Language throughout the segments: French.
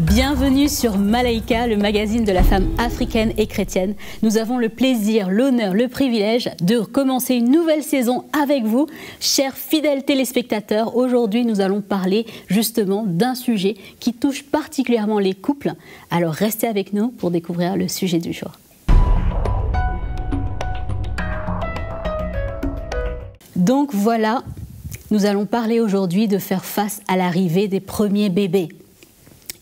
Bienvenue sur Malaika, le magazine de la femme africaine et chrétienne. Nous avons le plaisir, l'honneur, le privilège de commencer une nouvelle saison avec vous, chers fidèles téléspectateurs. Aujourd'hui, nous allons parler justement d'un sujet qui touche particulièrement les couples. Alors restez avec nous pour découvrir le sujet du jour. Donc voilà, nous allons parler aujourd'hui de faire face à l'arrivée des premiers bébés.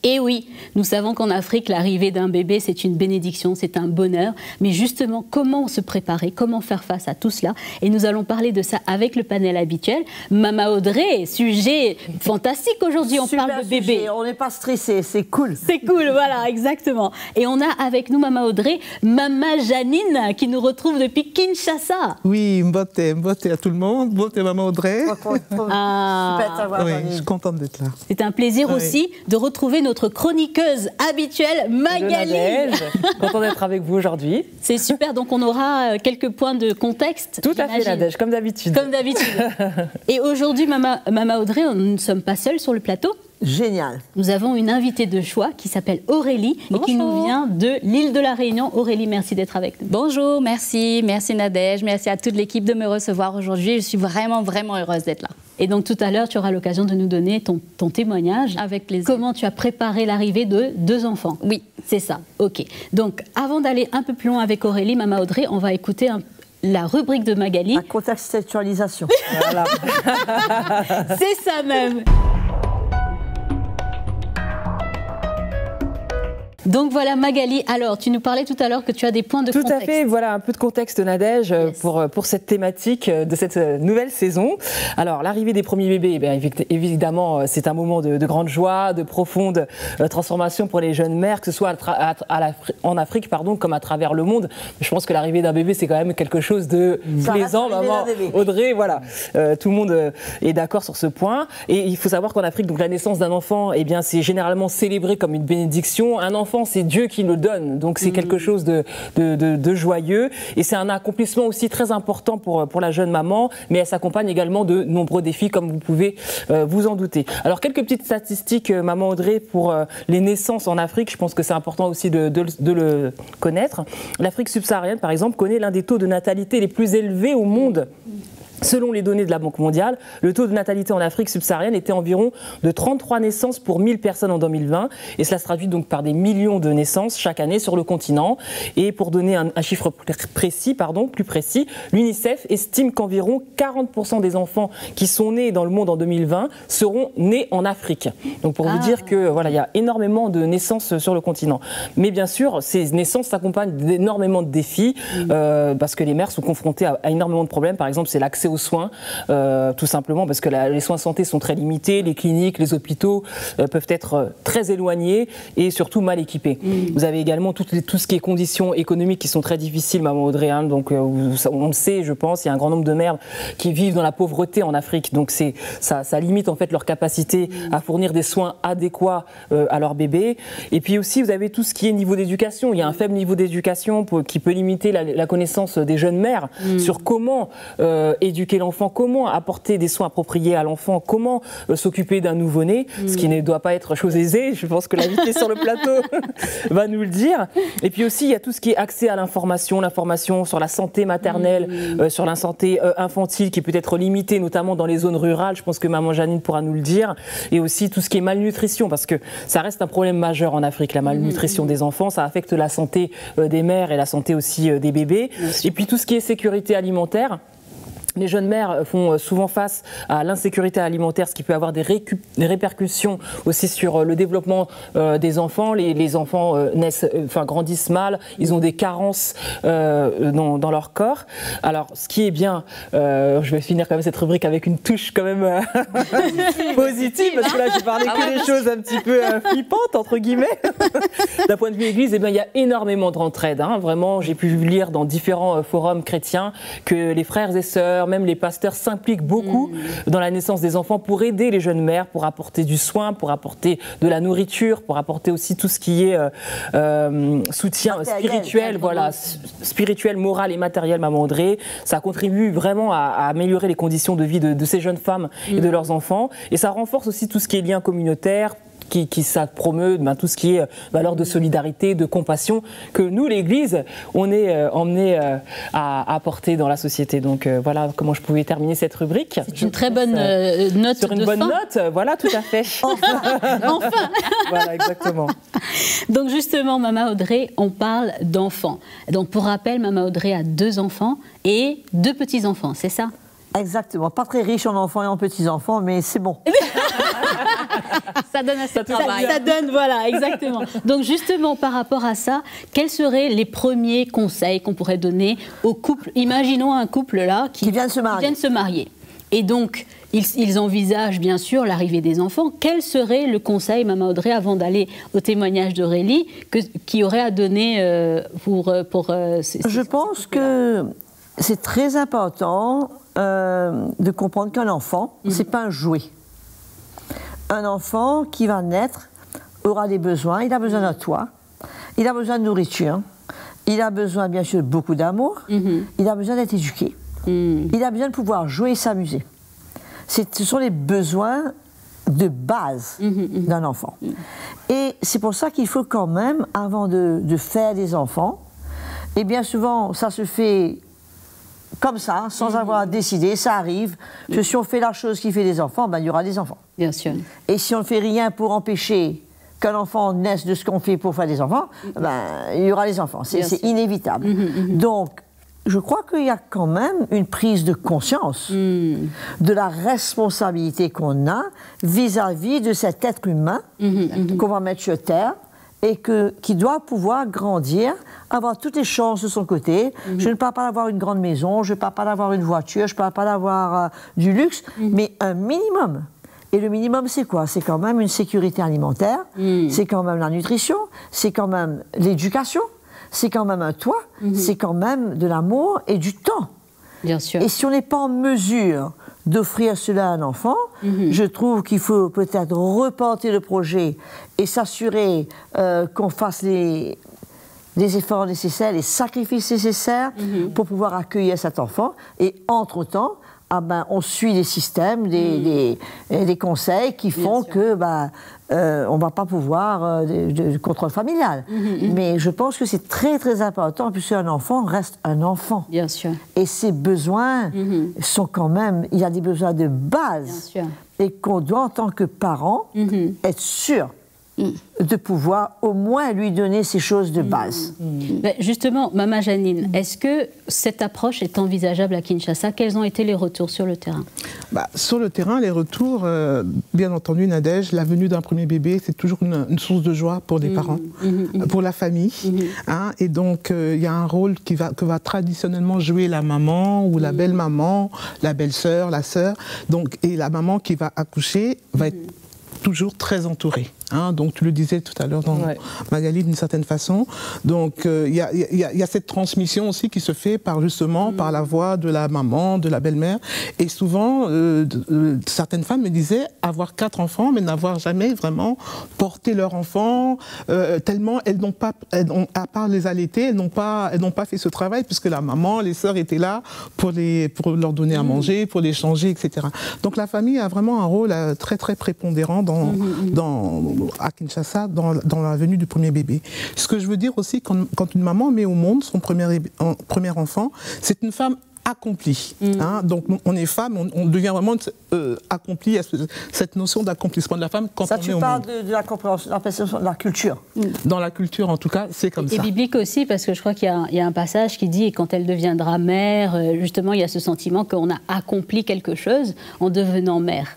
Et oui, nous savons qu'en Afrique, l'arrivée d'un bébé, c'est une bénédiction, c'est un bonheur. Mais justement, comment se préparer, comment faire face à tout cela? Et nous allons parler de ça avec le panel habituel. Mama Audrey, sujet fantastique aujourd'hui, on parle de bébé. Sujet, on n'est pas stressé, c'est cool. C'est cool, voilà, exactement. Et on a avec nous Mama Audrey, Mama Janine, qui nous retrouve depuis Kinshasa. Oui, mbote à tout le monde, mbote Mama Audrey. Ah, Super de savoir, Oui, Janine. je suis contente d'être là. c'est un plaisir Oui. aussi de retrouver notre chroniqueuse habituelle, Magali. Nadège, content d'être avec vous aujourd'hui. C'est super, donc on aura quelques points de contexte. Tout à fait, j'imagine. Nadège, comme d'habitude. Comme d'habitude. Et aujourd'hui, Mama Audrey, nous ne sommes pas seuls sur le plateau. Génial. Nous avons une invitée de choix qui s'appelle Aurélie et qui nous vient de l'île de la Réunion. Aurélie, merci d'être avec nous. Bonjour, merci Nadège, merci à toute l'équipe de me recevoir aujourd'hui. Je suis vraiment heureuse d'être là. Et donc tout à l'heure, tu auras l'occasion de nous donner ton témoignage. Avec plaisir. Comment tu as préparé l'arrivée de 2 enfants. Oui. C'est ça, ok. Donc avant d'aller un peu plus loin avec Aurélie, Mama Audrey, on va écouter la rubrique de Magali. La contextualisation. Voilà. C'est ça même. Donc voilà Magali, alors tu nous parlais tout à l'heure que tu as des points de Tout contexte. à fait, voilà un peu de contexte, Nadège, Yes. pour cette thématique de cette nouvelle saison. Alors, l'arrivée des premiers bébés, eh bien, évidemment, c'est un moment de grande joie, de profonde transformation pour les jeunes mères, que ce soit en Afrique, comme à travers le monde. Je pense que l'arrivée d'un bébé, c'est quand même quelque chose de Ça plaisant, reste l'arrivée maman d'un bébé. Audrey, voilà. Tout le monde est d'accord sur ce point. Et il faut savoir qu'en Afrique, donc, la naissance d'un enfant, eh bien, c'est généralement célébré comme une bénédiction. Un enfant, c'est Dieu qui le donne, donc c'est quelque chose de joyeux, et c'est un accomplissement aussi très important pour la jeune maman, mais elle s'accompagne également de nombreux défis, comme vous pouvez vous en douter. Alors, quelques petites statistiques, Maman Audrey, pour les naissances en Afrique, je pense que c'est important aussi de le connaître. L'Afrique subsaharienne, par exemple, connaît l'un des taux de natalité les plus élevés au monde. Selon les données de la Banque mondiale, le taux de natalité en Afrique subsaharienne était environ de 33 naissances pour 1000 personnes en 2020. Et cela se traduit donc par des millions de naissances chaque année sur le continent. Et pour donner un chiffre plus précis, l'UNICEF estime qu'environ 40% des enfants qui sont nés dans le monde en 2020 seront nés en Afrique. Donc pour vous dire que voilà, il y a énormément de naissances sur le continent. Mais bien sûr, ces naissances s'accompagnent d'énormément de défis parce que les mères sont confrontées à énormément de problèmes. Par exemple, c'est l'accès aux soins, tout simplement parce que les soins de santé sont très limités, les cliniques, les hôpitaux peuvent être très éloignés et surtout mal équipés. Vous avez également tout ce qui est conditions économiques qui sont très difficiles, Maman Audrey, hein, donc on le sait, je pense, il y a un grand nombre de mères qui vivent dans la pauvreté en Afrique, donc ça limite en fait leur capacité à fournir des soins adéquats à leurs bébés. Et puis aussi, vous avez tout ce qui est niveau d'éducation. Il y a un faible niveau d'éducation qui peut limiter la connaissance des jeunes mères sur comment éduquer l'enfant, comment apporter des soins appropriés à l'enfant, comment s'occuper d'un nouveau-né, ce qui ne doit pas être chose aisée. Je pense que l'invité sur le plateau va nous le dire. Et puis aussi, il y a tout ce qui est accès à l'information sur la santé maternelle, sur la santé infantile qui peut être limitée, notamment dans les zones rurales. Je pense que Maman Janine pourra nous le dire. Et aussi tout ce qui est malnutrition, parce que ça reste un problème majeur en Afrique, la malnutrition des enfants. Ça affecte la santé des mères et la santé aussi des bébés. Et puis tout ce qui est sécurité alimentaire. Les jeunes mères font souvent face à l'insécurité alimentaire, ce qui peut avoir des répercussions aussi sur le développement des enfants. Les enfants grandissent mal, ils ont des carences dans leur corps. Alors, ce qui est bien, je vais finir quand même cette rubrique avec une touche quand même positive, parce que là, j'ai parlé que des choses un petit peu flippantes, entre guillemets. D'un point de vue église, eh bien, il y a énormément de rentraide. Hein. Vraiment, j'ai pu lire dans différents forums chrétiens que les frères et sœurs, même les pasteurs s'impliquent beaucoup dans la naissance des enfants pour aider les jeunes mères, pour apporter du soin, pour apporter de la nourriture, pour apporter aussi tout ce qui est soutien spirituel, voilà, spirituel, moral et matériel, Maman Audrey. Ça contribue vraiment à améliorer les conditions de vie de ces jeunes femmes et de leurs enfants. Et ça renforce aussi tout ce qui est lien communautaire, ça promeut tout ce qui est valeur de solidarité, de compassion, que nous, l'Église, on est emmenés à apporter dans la société. Donc voilà comment je pouvais terminer cette rubrique. C'est une très bonne note sur une de bonne fin. note, voilà, tout à fait. Enfin. Voilà, exactement. Donc justement, Mama Audrey, on parle d'enfants. Donc pour rappel, Mama Audrey a 2 enfants et 2 petits-enfants, c'est ça? Exactement. Pas très riche en enfants et en petits-enfants, mais c'est bon. Ça donne assez de travail. Ça donne, voilà, exactement. Donc justement, par rapport à ça, quels seraient les premiers conseils qu'on pourrait donner aux couples? Imaginons un couple là qui vient de se marier. Et donc, ils envisagent bien sûr l'arrivée des enfants. Quel serait le conseil, Mama Audrey, avant d'aller au témoignage d'Aurélie, qui aurait à donner Je pense que c'est très important de comprendre qu'un enfant, c'est pas un jouet. Un enfant qui va naître aura des besoins. Il a besoin d'un toit, il a besoin de nourriture, il a besoin bien sûr de beaucoup d'amour, il a besoin d'être éduqué, il a besoin de pouvoir jouer et s'amuser. Ce sont les besoins de base d'un enfant. Et c'est pour ça qu'il faut quand même, avant de faire des enfants, et bien souvent ça se fait comme ça, sans avoir décidé, ça arrive. Si on fait la chose qui fait des enfants, ben, il y aura des enfants. Bien sûr. Et si on ne fait rien pour empêcher qu'un enfant naisse de ce qu'on fait pour faire des enfants, ben, il y aura des enfants. C'est inévitable. Donc, je crois qu'il y a quand même une prise de conscience de la responsabilité qu'on a vis-à-vis de cet être humain qu'on va mettre sur Terre et qui doit pouvoir grandir, avoir toutes les chances de son côté. Je ne parle pas d'avoir une grande maison, je ne parle pas d'avoir une voiture, je ne parle pas d'avoir du luxe, mais un minimum. Et le minimum, c'est quoi? C'est quand même une sécurité alimentaire, c'est quand même la nutrition, c'est quand même l'éducation, c'est quand même un toit, c'est quand même de l'amour et du temps. Bien sûr. Et si on n'est pas en mesure d'offrir cela à un enfant, je trouve qu'il faut peut-être reporter le projet et s'assurer qu'on fasse les efforts nécessaires, les sacrifices nécessaires pour pouvoir accueillir cet enfant. Et entre-temps, on suit des systèmes, des conseils qui font que on ne va pas pouvoir de contrôle familial. Mais je pense que c'est très très important puisqu'un enfant reste un enfant. Bien sûr. Et ses besoins sont quand même, il y a des besoins de base. Bien sûr. Et qu'on doit en tant que parent être sûr de pouvoir au moins lui donner ces choses de base. Justement, Mama Janine, est-ce que cette approche est envisageable à Kinshasa? Quels ont été les retours sur le terrain? Sur le terrain, les retours, bien entendu, Nadège, la venue d'un premier bébé, c'est toujours une source de joie pour les parents, pour la famille. Et donc, il y a un rôle que va traditionnellement jouer la maman ou la belle-maman, la belle-sœur, la sœur. Donc, et la maman qui va accoucher va être toujours très entourée. Donc tu le disais tout à l'heure dans Magali d'une certaine façon. Donc il y a cette transmission aussi qui se fait par la voix de la maman, de la belle-mère. Et souvent, certaines femmes me disaient avoir 4 enfants, mais n'avoir jamais vraiment porté leur enfant, tellement elles n'ont pas, à part les allaiter, elles n'ont pas fait ce travail puisque la maman, les sœurs étaient là pour leur donner à manger, pour les changer, etc. Donc la famille a vraiment un rôle très très prépondérant à Kinshasa dans la venue du premier bébé. Ce que je veux dire aussi, quand une maman met au monde son premier enfant, c'est une femme accomplie. Donc on est femme, on devient vraiment accomplie, cette notion d'accomplissement de la femme quand on est au monde. Ça, tu parles de la compréhension, de la culture. Dans la culture, en tout cas, c'est comme ça. Et biblique aussi, parce que je crois qu'il y a un passage qui dit, quand elle deviendra mère, justement, il y a ce sentiment qu'on a accompli quelque chose en devenant mère.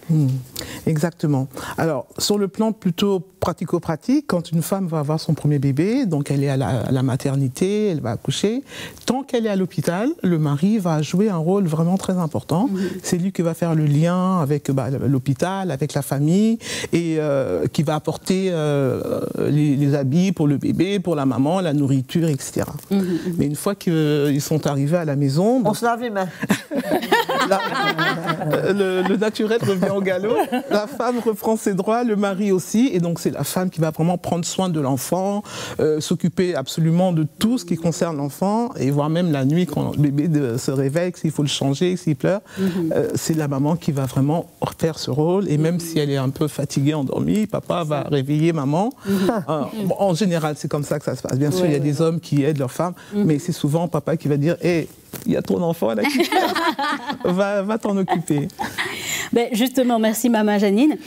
Exactement. Alors, sur le plan plutôt pratico-pratique, quand une femme va avoir son premier bébé, donc elle est à la maternité, elle va accoucher, tant qu'elle est à l'hôpital, le mari va jouer un rôle vraiment très important. C'est lui qui va faire le lien avec l'hôpital, avec la famille, et qui va apporter les habits pour le bébé, pour la maman, la nourriture, etc. Mais une fois qu'ils sont arrivés à la maison... On se lave les mains. Le naturel revient au galop, la femme reprend ses droits, le mari aussi, et donc c'est la femme qui va vraiment prendre soin de l'enfant, s'occuper absolument de tout ce qui concerne l'enfant, et voire même la nuit quand le bébé se réveille, réveille, s'il faut le changer, s'il pleure, c'est la maman qui va vraiment faire ce rôle. Et même si elle est un peu fatiguée, endormie, papa va réveiller maman. Bon, en général, c'est comme ça que ça se passe. Bien sûr, il y a des hommes qui aident leurs femmes, mais c'est souvent papa qui va dire hey, il y a ton enfant là qui pleure. va t'en occuper. Ben justement, merci Maman Janine.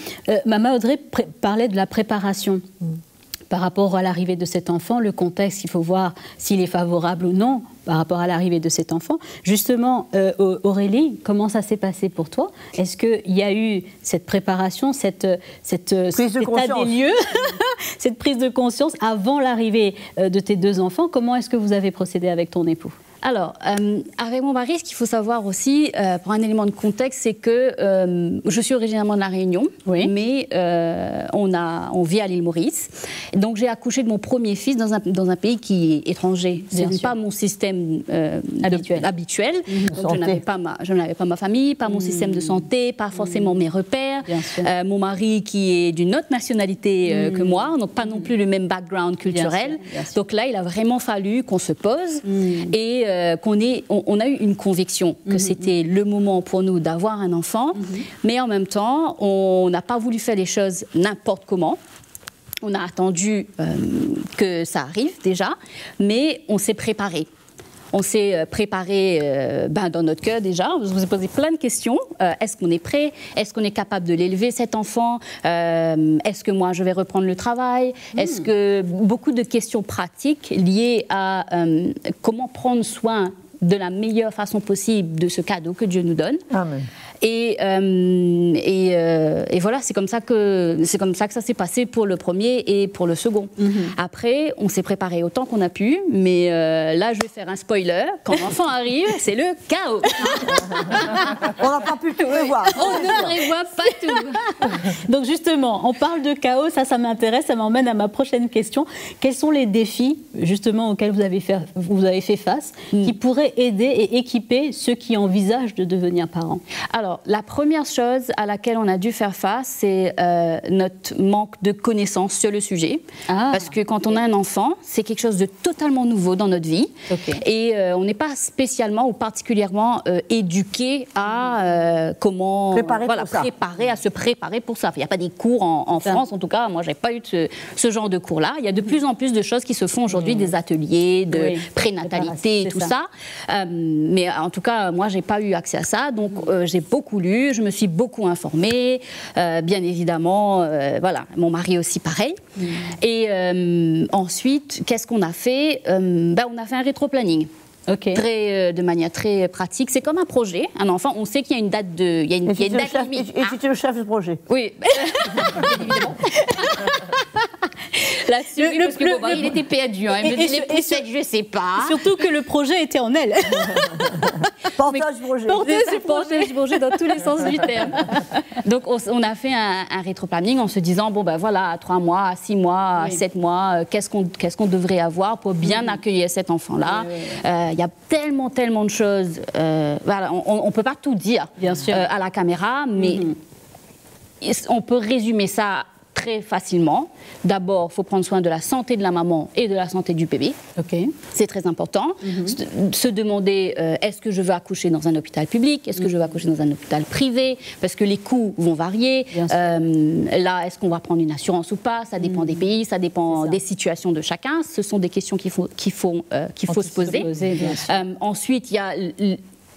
Maman Audrey parlait de la préparation. Par rapport à l'arrivée de cet enfant, le contexte, il faut voir s'il est favorable ou non par rapport à l'arrivée de cet enfant. Justement, Aurélie, comment ça s'est passé pour toi? Est-ce qu'il y a eu cette préparation, cet état des lieux, cette prise de conscience avant l'arrivée de tes 2 enfants? Comment est-ce que vous avez procédé avec ton époux? Alors, avec mon mari, ce qu'il faut savoir aussi, pour un élément de contexte, c'est que je suis originairement de La Réunion, mais on vit à l'île Maurice. Donc, j'ai accouché de mon premier fils dans un pays qui est étranger. Ce n'est pas mon système habituel. Donc, je n'avais pas ma famille, pas mon système de santé, pas forcément mes repères. Mon mari qui est d'une autre nationalité que moi, donc pas non plus le même background culturel. Bien sûr. Donc là, il a vraiment fallu qu'on se pose et on a eu une conviction que c'était le moment pour nous d'avoir un enfant, mais en même temps, on n'a pas voulu faire les choses n'importe comment. On a attendu que ça arrive déjà, mais on s'est préparé. On s'est préparé dans notre cœur déjà. Je vous ai posé plein de questions. Est-ce qu'on est prêt? Est-ce qu'on est capable de l'élever, cet enfant? Est-ce que moi, je vais reprendre le travail? Est-ce que beaucoup de questions pratiques liées à comment prendre soin de la meilleure façon possible de ce cadeau que Dieu nous donne. Amen. Et voilà, c'est comme ça que ça s'est passé pour le premier et pour le second. Après, on s'est préparé autant qu'on a pu, mais là, je vais faire un spoiler. Quand l'enfant arrive, c'est le chaos. On n'a pas pu tout prévoir. On ne prévoit pas tout. Donc justement, on parle de chaos, ça m'intéresse, ça m'emmène à ma prochaine question. Quels sont les défis, justement, auxquels vous avez fait face, qui pourraient aider et équiper ceux qui envisagent de devenir parents? Alors, la première chose à laquelle on a dû faire face, c'est notre manque de connaissances sur le sujet. Parce que quand on a un enfant, c'est quelque chose de totalement nouveau dans notre vie. Et on n'est pas spécialement ou particulièrement éduqué à comment se préparer pour ça. Il n'y a pas des cours en France, en tout cas, moi, je n'ai pas eu ce genre de cours-là. Il y a de plus en plus de choses qui se font aujourd'hui, des ateliers de prénatalité et tout ça. Mais en tout cas, moi, je n'ai pas eu accès à ça. Donc, j'ai beaucoup lu, je me suis beaucoup informée, bien évidemment, voilà, mon mari aussi pareil. Et ensuite, qu'est-ce qu'on a fait? On a fait un rétro-planning. De manière très pratique. C'est comme un projet, un enfant, on sait qu'il y a une date de... Il y a une date limite. Et tu es le chef du projet? Oui. Évidemment. Il était perdu. Hein. Il me dit les poussettes, je ne sais pas. Surtout que le projet était en elle. Portage projet. Portage projet dans tous les sens du terme. Donc, on a fait un rétro-planning en se disant, bon, ben voilà, à 3 mois, à 6 mois, à 7 mois, qu'est-ce qu'on devrait avoir pour bien accueillir cet enfant-là. Il y a tellement de choses. Voilà, on ne peut pas tout dire à la caméra, mais on peut résumer ça très facilement. D'abord, il faut prendre soin de la santé de la maman et de la santé du bébé. C'est très important. Se demander, est-ce que je veux accoucher dans un hôpital public? Est-ce que je veux accoucher dans un hôpital privé? Parce que les coûts vont varier. Là, est-ce qu'on va prendre une assurance ou pas? Ça dépend des pays, ça dépend des situations de chacun. Ce sont des questions qu'il faut se poser. Ensuite, il y a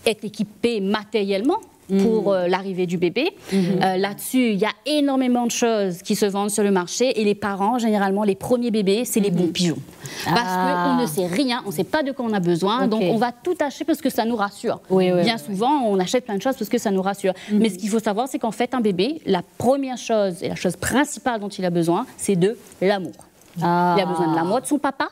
être équipé matériellement pour l'arrivée du bébé. Là-dessus, il y a énormément de choses qui se vendent sur le marché et les parents, généralement, les premiers bébés, c'est les bons pigeons. Parce qu'on ne sait rien, on ne sait pas de quoi on a besoin, donc on va tout acheter parce que ça nous rassure. Bien souvent, on achète plein de choses parce que ça nous rassure. Mais ce qu'il faut savoir, c'est qu'en fait, un bébé, la première chose et la chose principale dont il a besoin, c'est de l'amour. Il a besoin de l'amour de son papa.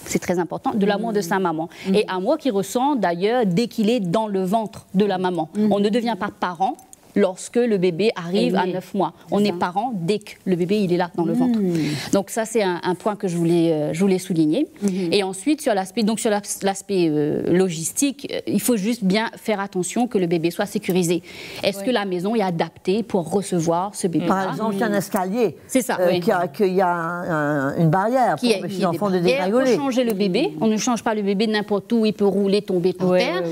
C'est très important, de l'amour de sa maman. Et amour qu'il ressent d'ailleurs dès qu'il est dans le ventre de la maman. On ne devient pas parent lorsque le bébé arrive à 9 mois. On est parent dès que le bébé il est là dans le ventre. Donc ça c'est un point que je voulais souligner. Et ensuite sur l'aspect logistique, il faut juste bien faire attention que le bébé soit sécurisé. Est-ce que la maison est adaptée pour recevoir ce bébé? Par exemple, il y a un escalier, c'est ça, qu'il y a une barrière pour empêcher l'enfant de dégringoler. Pour changer le bébé, on ne change pas le bébé n'importe où, il peut rouler, tomber par terre.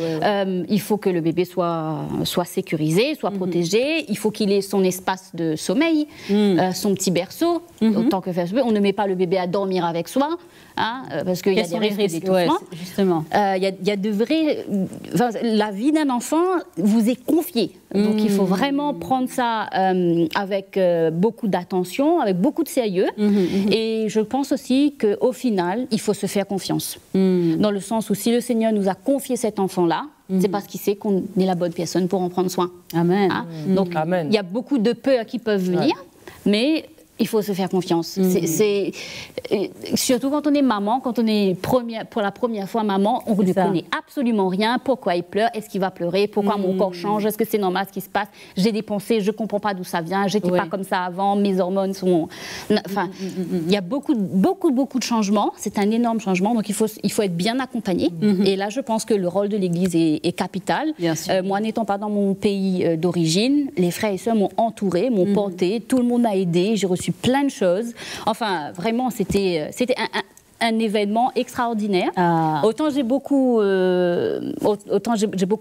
Il faut que le bébé soit sécurisé, soit protégé. Il faut qu'il ait son espace de sommeil, son petit berceau, autant que faire. On ne met pas le bébé à dormir avec soi, hein, parce qu'il y a des risques d'étouffement. Justement. Il y a de vrais... la vie d'un enfant vous est confiée. Donc il faut vraiment prendre ça avec beaucoup d'attention, avec beaucoup de sérieux. Et je pense aussi qu'au final, il faut se faire confiance. Dans le sens où si le Seigneur nous a confié cet enfant-là, c'est parce qu'il sait qu'on est la bonne personne pour en prendre soin. Amen. Hein? Donc il y a beaucoup de peurs qui peuvent venir, mais il faut se faire confiance. Surtout quand on est maman, quand on est pour la première fois maman, on ne connaît absolument rien. Pourquoi il pleure? Est-ce qu'il va pleurer? Pourquoi mon corps change? Est-ce que c'est normal ce qui se passe? J'ai des pensées, je ne comprends pas d'où ça vient. J'étais pas comme ça avant, mes hormones sont... Enfin, il y a beaucoup de changements. C'est un énorme changement, donc il faut être bien accompagné. Et là, je pense que le rôle de l'Église est capital. Moi, n'étant pas dans mon pays d'origine, les frères et sœurs m'ont entourée, m'ont portée, tout le monde m'a aidée, j'ai reçu plein de choses. Enfin, vraiment, c'était un événement extraordinaire. Autant j'ai beaucoup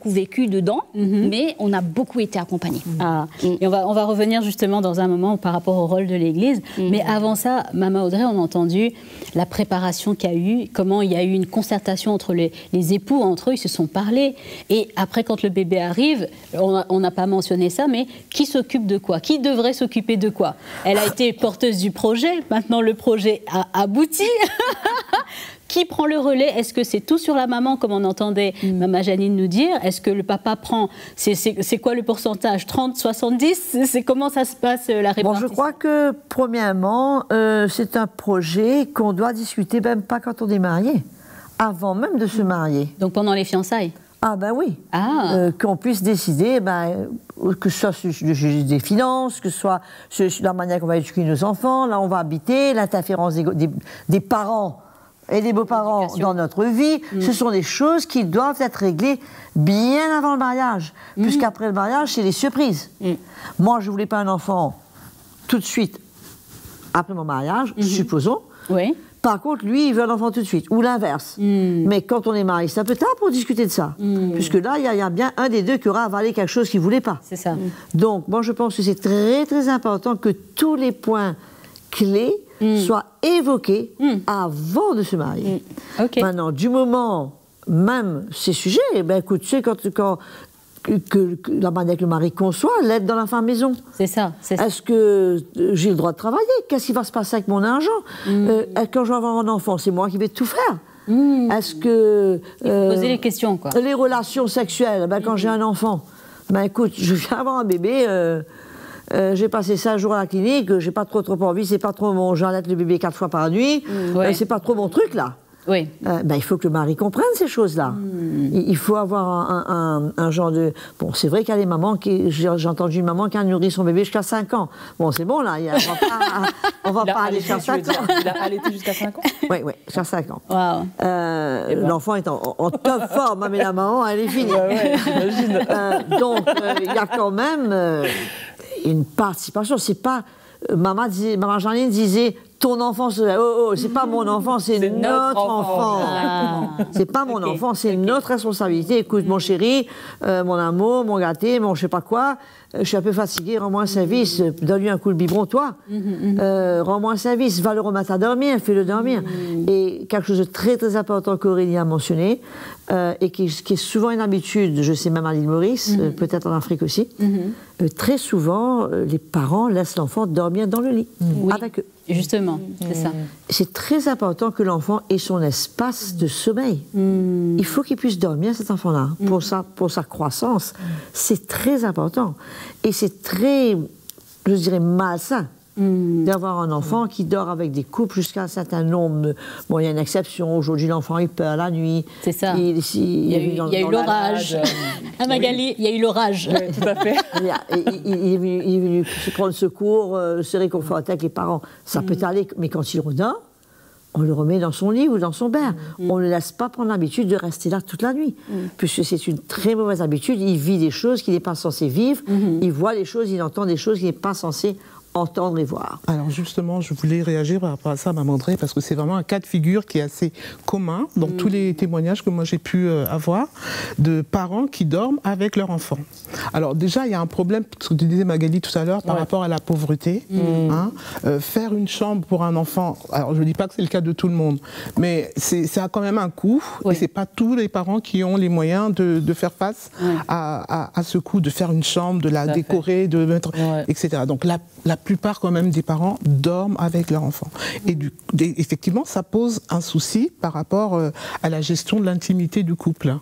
vécu dedans, mais on a beaucoup été accompagnés. Et on va revenir justement dans un moment par rapport au rôle de l'Église. Mais avant ça, Maman Audrey, on a entendu la préparation qu'il y a eu, comment il y a eu une concertation entre les époux, entre eux, ils se sont parlé. Et après, quand le bébé arrive, on n'a pas mentionné ça, mais qui s'occupe de quoi? Qui devrait s'occuper de quoi? Elle a été porteuse du projet, maintenant le projet a abouti. Qui prend le relais? Est-ce que c'est tout sur la maman, comme on entendait Maman Janine nous dire? Est-ce que le papa prend... C'est quoi le pourcentage? 30, 70? Comment ça se passe, la répartition? Bon, je crois que, premièrement, c'est un projet qu'on doit discuter, même pas quand on est marié, avant même de se marier. Donc pendant les fiançailles? Ah ben oui, qu'on puisse décider, que ce soit des finances, que ce soit la manière qu'on va éduquer nos enfants, là on va habiter, l'interférence des parents et des beaux-parents dans notre vie. Ce sont des choses qui doivent être réglées bien avant le mariage, puisqu'après le mariage, c'est les surprises. Moi, je ne voulais pas un enfant tout de suite après mon mariage, supposons. Oui. Par contre, lui, il veut un enfant tout de suite, ou l'inverse. Mais quand on est marié, c'est un peu tard pour discuter de ça. Puisque là, il y a bien un des deux qui aura avalé quelque chose qu'il ne voulait pas. C'est ça. Donc, moi, je pense que c'est très, très important que tous les points clés soient évoqués avant de se marier. Maintenant, du moment, même ces sujets, écoute, tu sais, quand la manière que le mari conçoit, l'aide dans la fin de maison. C'est ça. Est-ce que j'ai le droit de travailler? Qu'est-ce qui va se passer avec mon argent? Quand je vais avoir un enfant, c'est moi qui vais tout faire. Est-ce que... Il faut poser les questions, quoi. Les relations sexuelles, quand j'ai un enfant, écoute, je viens avoir un bébé, j'ai passé 5 jours à la clinique, j'ai pas trop envie, c'est pas trop mon... J'allais le bébé 4 fois par nuit, c'est pas trop mon truc, là. Oui. Il faut que le mari comprenne ces choses-là. Il faut avoir un genre de... Bon, c'est vrai qu'il y a des mamans qui... J'ai entendu une maman qui a nourri son bébé jusqu'à 5 ans. Bon, c'est bon, là, on va pas aller jusqu'à 5 ans. Il a allaité jusqu'à 5 ans? Oui, jusqu'à 5 ans. Wow. L'enfant est en top forme, mais la maman, elle est finie. J'imagine. Donc, il y a quand même une participation. C'est pas... Maman Janine disait... Ton enfant, c'est pas mon enfant, c'est notre enfant. C'est pas mon enfant, c'est notre responsabilité. Écoute, mon chéri, mon amour, mon gâté, mon je sais pas quoi, je suis un peu fatiguée, rends-moi un service, donne-lui un coup de biberon, toi. Rends-moi un service, va le remettre à dormir, fais-le dormir. Et quelque chose de très très important qu'Aurélie a mentionné, et qui est souvent une habitude, je sais même à l'île Maurice, peut-être en Afrique aussi, très souvent, les parents laissent l'enfant dormir dans le lit, avec eux. Justement, c'est ça. C'est très important que l'enfant ait son espace de sommeil. Il faut qu'il puisse dormir, cet enfant-là, pour sa croissance. C'est très important. Et c'est très, je dirais, malsain d'avoir un enfant qui dort avec des couples jusqu'à un certain nombre. Bon, il y a une exception. Aujourd'hui, l'enfant, il perd la nuit. C'est ça. Il y a eu l'orage. Ah, Magali, il y a eu l'orage. Oui, tout à fait. Il est venu se prendre secours, se réconforter avec les parents. Ça peut aller, mais quand il redort, on le remet dans son lit ou dans son bain. On ne le laisse pas prendre l'habitude de rester là toute la nuit. Puisque c'est une très mauvaise habitude. Il vit des choses qu'il n'est pas censé vivre. Il voit des choses, il entend des choses qu'il n'est pas censé entendre et voir. Alors justement, je voulais réagir par rapport à ça, Maman Audrey, parce que c'est vraiment un cas de figure qui est assez commun dans tous les témoignages que moi j'ai pu avoir de parents qui dorment avec leur enfant. Alors déjà, il y a un problème, ce que tu disais Magali tout à l'heure, par rapport à la pauvreté. Faire une chambre pour un enfant, alors je ne dis pas que c'est le cas de tout le monde, mais ça a quand même un coût, et c'est pas tous les parents qui ont les moyens de faire face à ce coût, de faire une chambre, de la décorer, de mettre, etc. Donc la plupart quand même des parents dorment avec leur enfant. Et effectivement, ça pose un souci par rapport à la gestion de l'intimité du couple.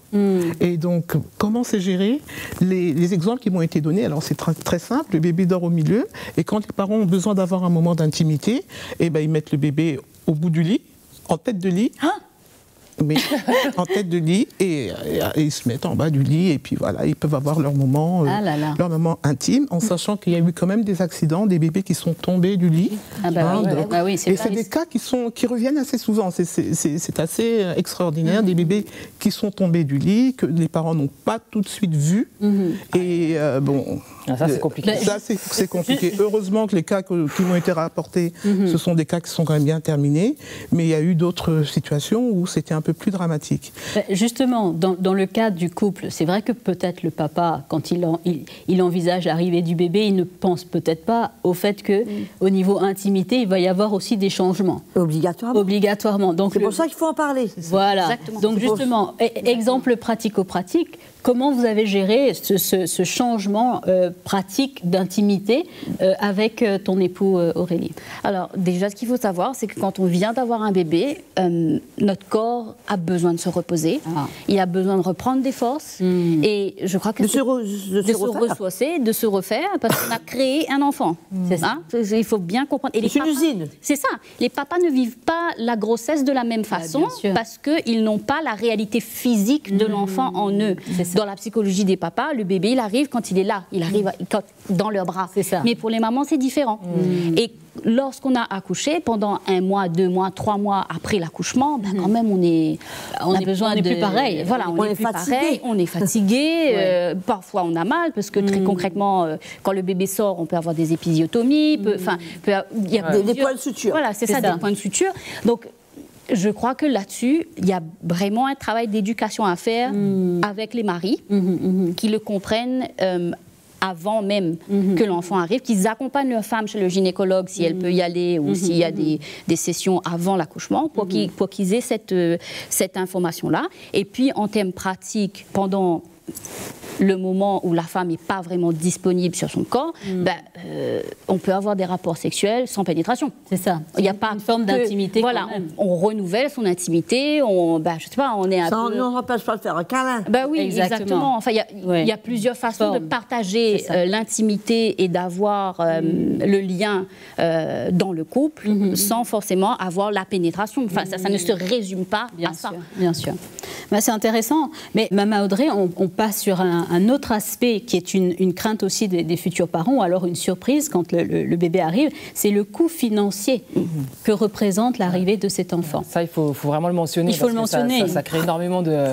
Et donc, comment c'est géré? Les exemples qui m'ont été donnés, alors c'est très simple, le bébé dort au milieu, et quand les parents ont besoin d'avoir un moment d'intimité, eh ben, ils mettent le bébé au bout du lit, en tête de lit. Mais en tête de lit et ils se mettent en bas du lit et puis voilà, ils peuvent avoir leur moment intime, en sachant qu'il y a eu quand même des accidents, des bébés qui sont tombés du lit. Et c'est des cas qui reviennent assez souvent. C'est assez extraordinaire, des bébés qui sont tombés du lit, que les parents n'ont pas tout de suite vu. Et bon... Ça, c'est compliqué. Ça, c'est compliqué. Heureusement que les cas qui m'ont été rapportés, ce sont des cas qui sont quand même bien terminés, mais il y a eu d'autres situations où c'était un peu plus dramatique. Justement, dans le cas du couple, c'est vrai que peut-être le papa, quand il envisage l'arrivée du bébé, il ne pense peut-être pas au fait qu'au niveau intimité, il va y avoir aussi des changements. Obligatoirement. C'est pour ça qu'il faut en parler. Voilà. Exactement. Donc justement, exemple pratico-pratique, comment vous avez géré ce changement pratique d'intimité avec ton époux Aurélie? Alors déjà, ce qu'il faut savoir, c'est que quand on vient d'avoir un bébé, notre corps a besoin de se reposer. Il a besoin de reprendre des forces. Et je crois que de se ressourcer, de se refaire, parce qu'on a créé un enfant. C'est ça. Il faut bien comprendre. C'est une usine. C'est ça. Les papas ne vivent pas la grossesse de la même façon parce qu'ils n'ont pas la réalité physique de l'enfant en eux. Dans la psychologie des papas, le bébé, il arrive quand il est là. Il arrive dans leurs bras. Mais pour les mamans, c'est différent. Et lorsqu'on a accouché, pendant 1 mois, 2 mois, 3 mois après l'accouchement, quand même, on est plus pareil. Voilà, on est plus pareil, on est fatigué. Parfois, on a mal, parce que très concrètement, quand le bébé sort, on peut avoir des épisiotomies. Il y a des points de suture. Voilà, c'est ça, des points de suture. Donc, je crois que là-dessus, il y a vraiment un travail d'éducation à faire avec les maris qui le comprennent avant même que l'enfant arrive, qu'ils accompagnent leur femme chez le gynécologue si elle peut y aller ou s'il y a des sessions avant l'accouchement pour qu'ils aient cette information-là. Et puis, en termes pratiques, pendant le moment où la femme n'est pas vraiment disponible sur son corps, on peut avoir des rapports sexuels sans pénétration. C'est ça. Il n'y a pas une forme d'intimité. Voilà, on renouvelle son intimité. Je sais pas, on est un peu. Ça n'empêche pas de faire un câlin. Oui, exactement. Enfin, il y a plusieurs façons de partager l'intimité et d'avoir le lien dans le couple sans forcément avoir la pénétration. Enfin, ça ne se résume pas à ça. Bien sûr. C'est intéressant. Mais Maman Audrey, on passe sur un autre aspect qui est une crainte aussi des futurs parents, ou alors une surprise quand le bébé arrive, c'est le coût financier que représente l'arrivée de cet enfant. Ça, il faut vraiment le mentionner. Il faut le mentionner. Ça crée énormément de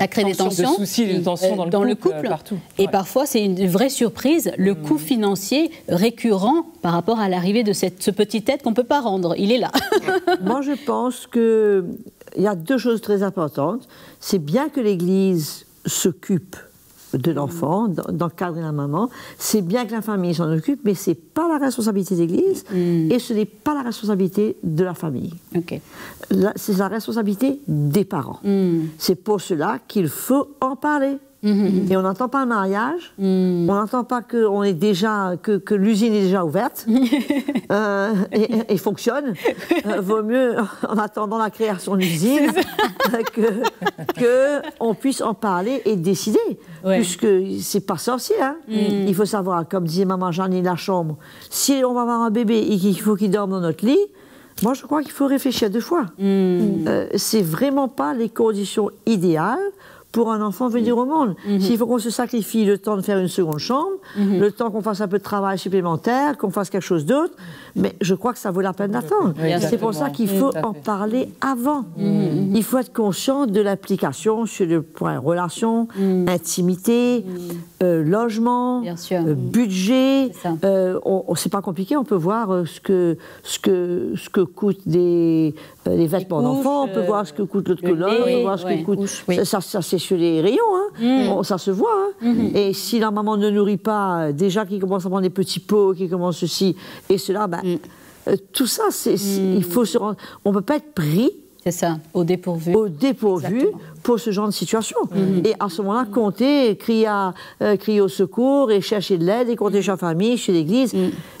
soucis, de tensions dans le couple. Partout. Et parfois, c'est une vraie surprise, le coût financier récurrent par rapport à l'arrivée de ce petit être qu'on ne peut pas rendre. Il est là. Moi, je pense qu'il y a 2 choses très importantes. C'est bien que l'Église s'occupe de l'enfant, d'encadrer la maman. C'est bien que la famille s'en occupe, mais ce n'est pas la responsabilité de l'Église et ce n'est pas la responsabilité de la famille. C'est la responsabilité des parents. C'est pour cela qu'il faut en parler. Et on n'entend pas un mariage, on n'entend pas que l'usine est déjà ouverte et fonctionne. Vaut mieux, en attendant la création de l'usine, qu'on puisse en parler et décider. Puisque c'est pas sorcier. Hein. Il faut savoir, comme disait maman Jeanne la chambre, si on va avoir un bébé et qu'il faut qu'il dorme dans notre lit, moi je crois qu'il faut réfléchir 2 fois. C'est vraiment pas les conditions idéales pour un enfant venir au monde. S'il faut qu'on se sacrifie le temps de faire une seconde chambre, le temps qu'on fasse un peu de travail supplémentaire, qu'on fasse quelque chose d'autre, mais je crois que ça vaut la peine d'attendre. C'est pour ça qu'il faut en parler avant. Il faut être conscient de l'application sur le point relation, intimité, logement, budget. C'est pas compliqué, on peut voir ce que coûtent les vêtements d'enfants, on peut voir ce que coûte l'autre colonne, on peut voir ce que coûte... Ça c'est sur les rayons, hein. Ça se voit. Hein. Et si la maman ne nourrit pas, déjà qu'il commence à prendre des petits pots, qu'il commence ceci et cela, tout ça, il faut se rendre... On ne peut pas être pris... C'est ça, au dépourvu. Au dépourvu pour ce genre de situation. Et à ce moment-là, compter, crier au secours et chercher de l'aide et compter chez la famille, chez l'église,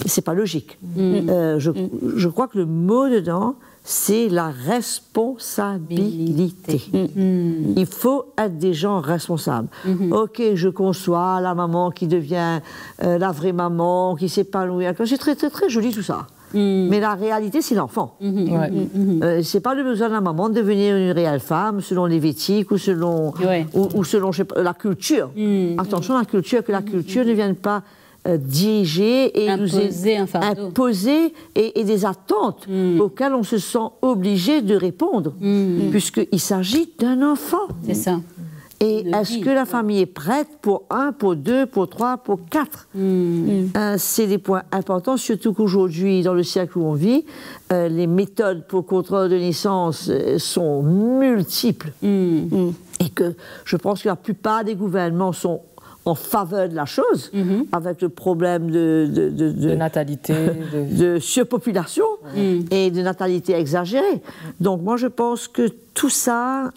c'est pas logique. Je crois que le mot dedans, c'est la responsabilité. Il faut être des gens responsables. Ok, je conçois la maman qui devient la vraie maman, qui s'épanouit. C'est très, très, très joli tout ça. Mais la réalité, c'est l'enfant. C'est pas le besoin de la maman de devenir une réelle femme selon l'éthique ou selon, ou selon je sais pas, la culture. Attention, la culture, que la culture ne vienne pas diriger et imposer et des attentes auxquelles on se sent obligé de répondre, puisqu'il s'agit d'un enfant. C'est ça. Et est-ce que la famille est prête pour 1, pour 2, pour 3, pour 4 C'est des points importants, surtout qu'aujourd'hui, dans le siècle où on vit, les méthodes pour contrôle de naissance sont multiples. Et que je pense que la plupart des gouvernements sont en faveur de la chose, avec le problème de natalité, de surpopulation et de natalité exagérée. Donc moi je pense que tout ça,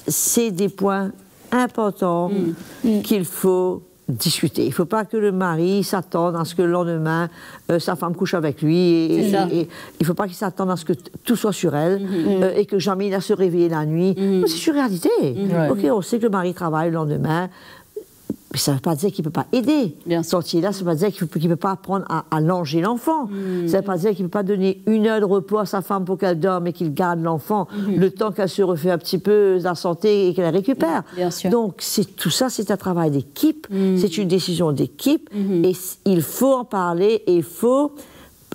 c'est des points importants qu'il faut discuter. Il ne faut pas que le mari s'attende à ce que le lendemain, sa femme couche avec lui. Et il ne faut pas qu'il s'attende à ce que tout soit sur elle et que jamais il a se réveiller la nuit. C'est sur réalité. Ok, on sait que le mari travaille le lendemain. Mais ça ne veut pas dire qu'il ne peut pas aider. Sortir là, ça ne veut pas dire qu'il ne peut pas apprendre à langer l'enfant. Ça ne veut pas dire qu'il ne peut pas donner 1 heure de repos à sa femme pour qu'elle dorme et qu'il garde l'enfant le temps qu'elle se refait un petit peu la santé et qu'elle récupère. Donc tout ça, c'est un travail d'équipe, c'est une décision d'équipe et il faut en parler et il faut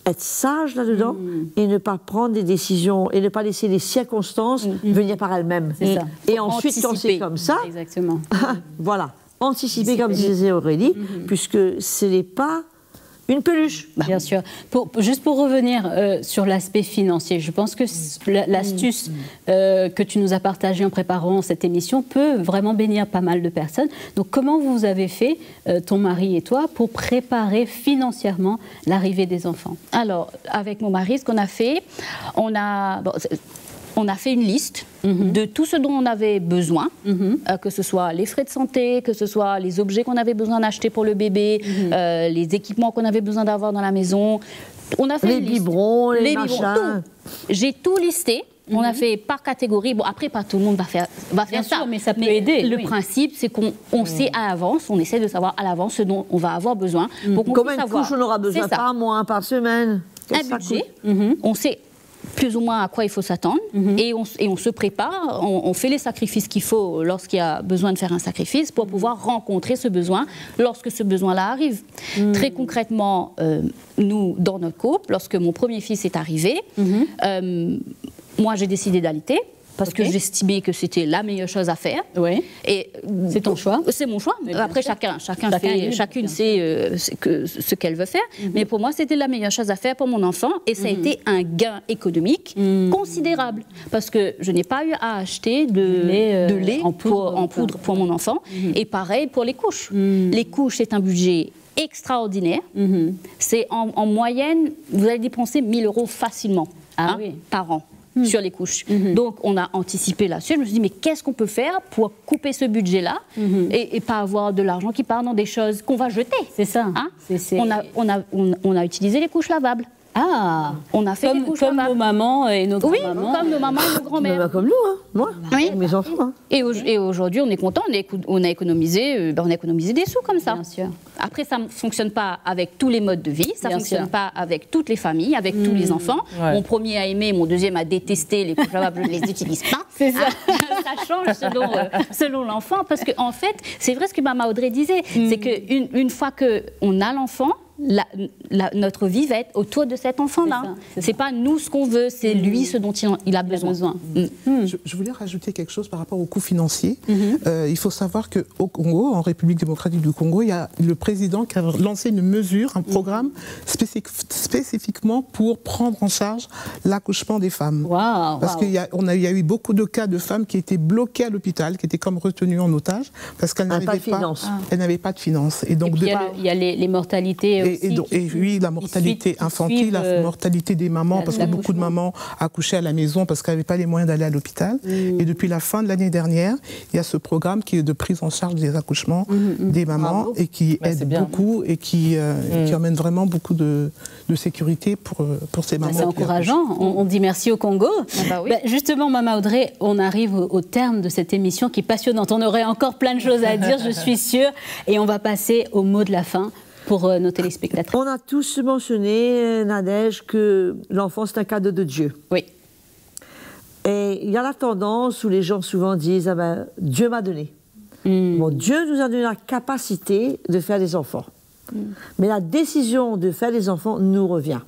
être sage là-dedans et ne pas prendre des décisions et ne pas laisser les circonstances venir par elles-mêmes. Et ensuite, quand c'est comme ça, voilà. Anticiper, comme disait Aurélie, puisque ce n'est pas une peluche. Bien sûr. Juste pour revenir sur l'aspect financier, je pense que l'astuce que tu nous as partagée en préparant cette émission peut vraiment bénir pas mal de personnes. Donc comment vous avez fait, ton mari et toi, pour préparer financièrement l'arrivée des enfants? Alors, avec mon mari, ce qu'on a fait, on a fait une liste de tout ce dont on avait besoin, que ce soit les frais de santé, que ce soit les objets qu'on avait besoin d'acheter pour le bébé, les équipements qu'on avait besoin d'avoir dans la maison. On a fait les biberons, les machins. J'ai tout listé. On a fait par catégorie. Bon, après, pas tout le monde va faire Bien ça. sûr, mais ça peut aider. Le principe, c'est qu'on sait à l'avance, on essaie de savoir à l'avance ce dont on va avoir besoin. Pour qu'on Combien de couches on aura besoin par mois, par semaine? Un budget. On sait plus ou moins à quoi il faut s'attendre et on se prépare, on fait les sacrifices qu'il faut lorsqu'il y a besoin de faire un sacrifice pour pouvoir rencontrer ce besoin lorsque ce besoin-là arrive. Très concrètement, nous, dans notre couple, lorsque mon premier fils est arrivé, moi j'ai décidé d'allaiter. Parce que j'estimais que c'était la meilleure chose à faire. Et c'est ton choix? C'est mon choix. Après, chacune sait ce qu'elle veut faire. Mais pour moi, c'était la meilleure chose à faire pour mon enfant. Et ça a été un gain économique considérable. Parce que je n'ai pas eu à acheter de lait en poudre pour mon enfant. Et pareil pour les couches. Les couches, c'est un budget extraordinaire. C'est en moyenne, vous allez dépenser 1 000 € facilement par an. sur les couches. Donc, on a anticipé là-dessus. Je me suis dit, mais qu'est-ce qu'on peut faire pour couper ce budget-là et pas avoir de l'argent qui part dans des choses qu'on va jeter. C'est ça. Hein? On a utilisé les couches lavables. Ah, on a fait comme nos mamans et nos grands-mamans. Oui, comme nos mamans et nos grands-mères. Comme nous, hein, moi, mes enfants. Hein. Et aujourd'hui, on est content, on a économisé des sous comme ça. Bien sûr. Après, ça ne fonctionne pas avec tous les modes de vie, ça ne fonctionne pas avec toutes les familles, avec tous les enfants. Ouais. Mon premier a aimé, mon deuxième a détesté les couches lavables, je ne les utilise pas. C'est ça. Ça change selon l'enfant, parce qu'en fait, c'est vrai ce que Maman Audrey disait, c'est qu'une fois qu'on a l'enfant, notre vie va être autour de cet enfant-là. C'est pas nous ce qu'on veut, c'est lui ce dont il a besoin. Je voulais rajouter quelque chose par rapport aux coûts financiers. Il faut savoir qu'au Congo, en République démocratique du Congo, il y a le président qui a lancé une mesure, un programme spécifiquement pour prendre en charge l'accouchement des femmes. Parce qu'il y a eu beaucoup de cas de femmes qui étaient bloquées à l'hôpital, qui étaient comme retenues en otage parce qu'elles n'avaient pas de finances. Et donc il y a les mortalités. Et oui, la mortalité infantile, la mortalité des mamans, parce que beaucoup de mamans accouchaient à la maison parce qu'elles n'avaient pas les moyens d'aller à l'hôpital. Et depuis la fin de l'année dernière, il y a ce programme qui est de prise en charge des accouchements des mamans et qui aide beaucoup et qui emmène vraiment beaucoup de sécurité pour ces mamans. C'est encourageant. On dit merci au Congo. Justement, Maman Audrey, on arrive au terme de cette émission qui est passionnante. On aurait encore plein de choses à dire, je suis sûre. Et on va passer au mot de la fin pour nos téléspectateurs. On a tous mentionné, Nadège, que l'enfant, c'est un cadeau de Dieu. Oui. Et il y a la tendance où les gens souvent disent « Dieu m'a donné ». Bon, Dieu nous a donné la capacité de faire des enfants. Mais la décision de faire des enfants nous revient.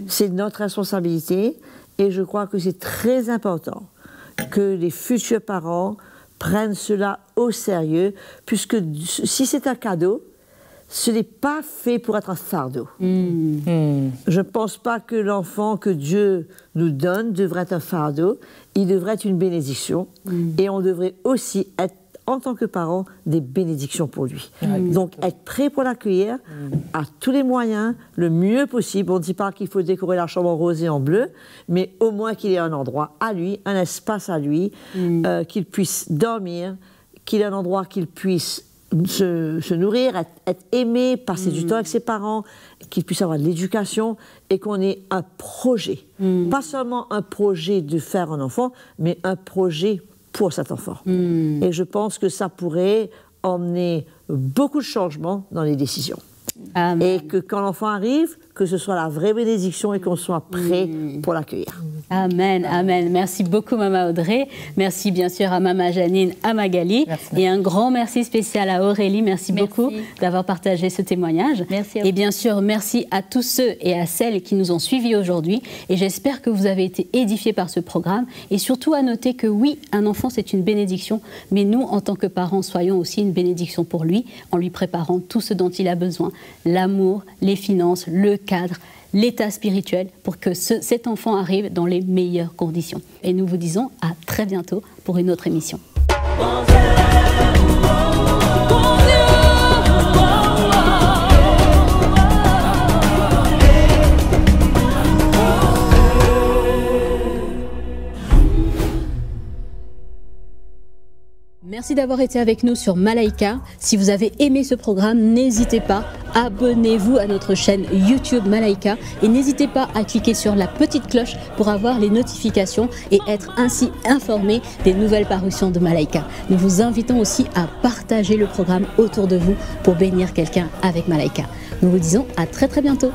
C'est notre responsabilité et je crois que c'est très important que les futurs parents prennent cela au sérieux, puisque si c'est un cadeau, ce n'est pas fait pour être un fardeau. Je ne pense pas que l'enfant que Dieu nous donne devrait être un fardeau. Il devrait être une bénédiction. Et on devrait aussi être, en tant que parents, des bénédictions pour lui. Donc, être prêt pour l'accueillir à tous les moyens, le mieux possible. On ne dit pas qu'il faut décorer la chambre en rose et en bleu, mais au moins qu'il ait un endroit à lui, un espace à lui, qu'il puisse dormir, qu'il ait un endroit qu'il puisse se nourrir, être aimé, passer du temps avec ses parents, qu'il puisse avoir de l'éducation et qu'on ait un projet. Pas seulement un projet de faire un enfant, mais un projet pour cet enfant. Et je pense que ça pourrait emmener beaucoup de changements dans les décisions. Amen. Et que quand l'enfant arrive, que ce soit la vraie bénédiction et qu'on soit prêt pour l'accueillir. Amen, amen. Merci beaucoup, Maman Audrey. Merci bien sûr à Maman Janine, à Magali. Merci. Et un grand merci spécial à Aurélie. Merci beaucoup d'avoir partagé ce témoignage. Merci à vous. Et bien sûr, merci à tous ceux et à celles qui nous ont suivis aujourd'hui. Et j'espère que vous avez été édifiés par ce programme. Et surtout à noter que oui, un enfant, c'est une bénédiction. Mais nous, en tant que parents, soyons aussi une bénédiction pour lui, en lui préparant tout ce dont il a besoin. L'amour, les finances, le cadre, l'état spirituel, pour que cet enfant arrive dans les meilleures conditions. Et nous vous disons à très bientôt pour une autre émission. Merci d'avoir été avec nous sur Malaika. Si vous avez aimé ce programme, n'hésitez pas, abonnez-vous à notre chaîne YouTube Malaika et n'hésitez pas à cliquer sur la petite cloche pour avoir les notifications et être ainsi informé des nouvelles parutions de Malaika. Nous vous invitons aussi à partager le programme autour de vous pour bénir quelqu'un avec Malaika. Nous vous disons à très bientôt.